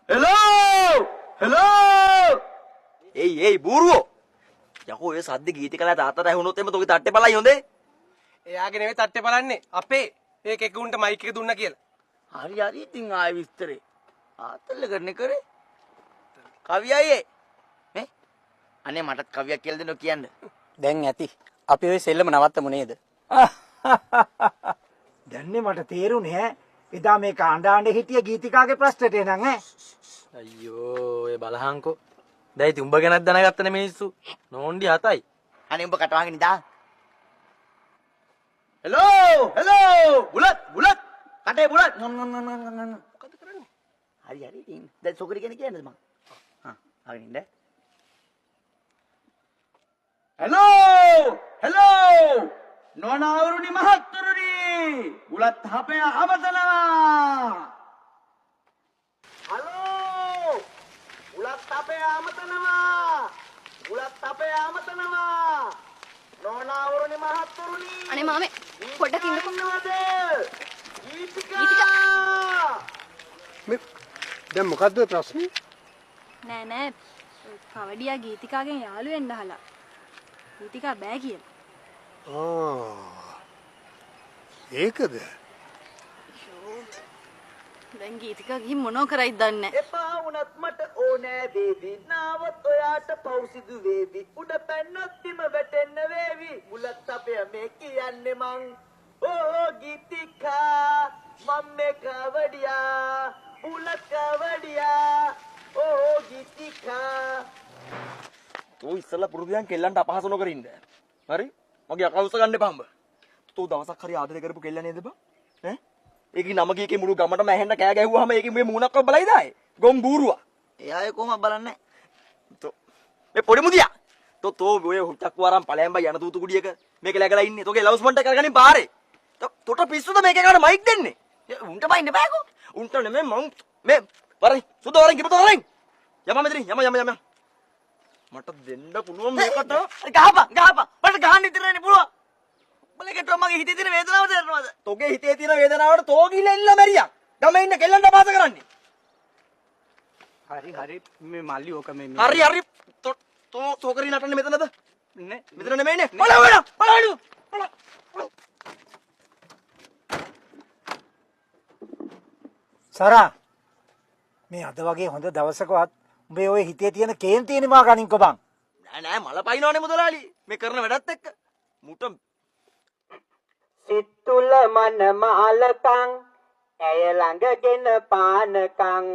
Hello hello එයි බූරුවෝ යකෝ ඔය සද්ද ගීත කලා තාත්තට ඇහුනොත් එම තෝගේ තට්ටේ බලයි හොඳේ එයාගේ නෙවෙයි තට්ටේ බලන්නේ අපේ ඒ කෙකුන්ට මයික් එක දුන්නා කියලා හරි ඉතින් ආයෙ විස්තරේ ආතල්ල කරන්නේ කරේ කවිය අයියේ නේ අනේ මටත් කවියක් කියලා දෙන්න කියන්න දැන් ඇති අපි ඔය සෙල්ලම නවත්තමු නේද දැන්නේ මට තේරුනේ ඈ එදා මේක අඬ හිටිය ගීතිකාගේ ප්‍රශ්නට එනං ඈ අයියෝ ඒ බලහන්කෝ දැන් ඉතින් උඹ ගැනත් දැනගත්තනේ මිනිස්සු නෝන්ඩි හතයි අනේ උඹ කටවහගෙන ඉඳා හෙලෝ බුලත් කටේ බුලත් මොකද කරන්නේ හරි ඉතින් දැන් සොකරි කෙනෙක් කියන්නද මං අගෙන ඉන්න හෙලෝ නොනවරුනි මහත්තුරුනි බුලත් හපය අමතනවා හලෝ බුලත් හපය අමතනවා නොනවරුනි මහත්තුරුනි අනේ මාමේ පොඩ්ඩක් ඉන්නකෝ ගීතිකා දැන් මොකද්ද ප්‍රශ්නේ? නෑ කවඩියා ගීතිකාගෙන් යාළු වෙන්න අහලා ගීතිකා බෑ කියලා ඒකද? දැන් ගීතිකා ගිහින් මොනෝ කරයිද දන්නේ නෑ එපා වුණත් මට ඕනෑ වේවි නාවත් ඔයාට පෞසිදු වේවි උඩ පැන්නොත් බිම වැටෙන්න වේවි බුලත් අපය මේ කියන්නේ මං ඕ ගීතිකා මම මේ කවඩියා බුලත් කවඩියා ඕ ගීතිකා තෝ ඉස්සලා පුරුදුයන් කෙල්ලන්ට අපහාස නොකර ඉන්න හරි මගේ අකවුස ගන්න එපා උඹ තෝ දවසක් හරි ආදරය කරපු කෙල්ල නේද බා ඈ ඒකේ නම ගියකේ මුළු ගමටම ඇහෙන්න කෑ ගැහුවාම ඒකේ මේ මූණක්ව බලයිද ආයේ ගොම් බූරුවා එයා ඒ කොහොමද බලන්නේ තෝ මේ පොඩි මුදියා තෝ ඔය හුටක් වරන් ඵලයන් බයි යන තූතු කුඩියක මේක läගලා ඉන්නේ තෝගේ ලවුස්මන්ට් එක කරගනින් පාරේ තොට පිස්සුද මේක ගන්න මයික් දෙන්නේ උන්ට බයින්න බෑකෝ උන්ට නෙමෙයි මං මේ වරයි සුදු වරෙන් කිපත වරෙන් යම මෙතනින් යම මට දෙන්න පුළුවන් මේකට ගහපන් මට ගහන්න ඉතිරෙන්නේ පුළුවන් බලකට මගේ හිතේ තියෙන වේදනාව තේරෙනවද තෝගේ හිතේ තියෙන වේදනාවට තෝ ගිහලා ඉල්ල මැරියා ගමේ ඉන්න කෙල්ලන්ට පාස කරන්නේ හරි මේ මල්ලි ඕක මේ හරි තෝ කරි නටන්නේ මෙතනද නේ මෙතන නෙමෙයිනේ බලන්න සරා මේ අද වගේ හොඳ දවසකවත් උඹේ ඔය හිතේ තියෙන කේන්ති එනවා ගනින්කෝ බං නෑ මල පයින්නවනේ මුදලාලි මේ කරන වැඩත් එක්ක මුට සිත්තුල මන මාලකං ඇය ළඟගෙන පානකං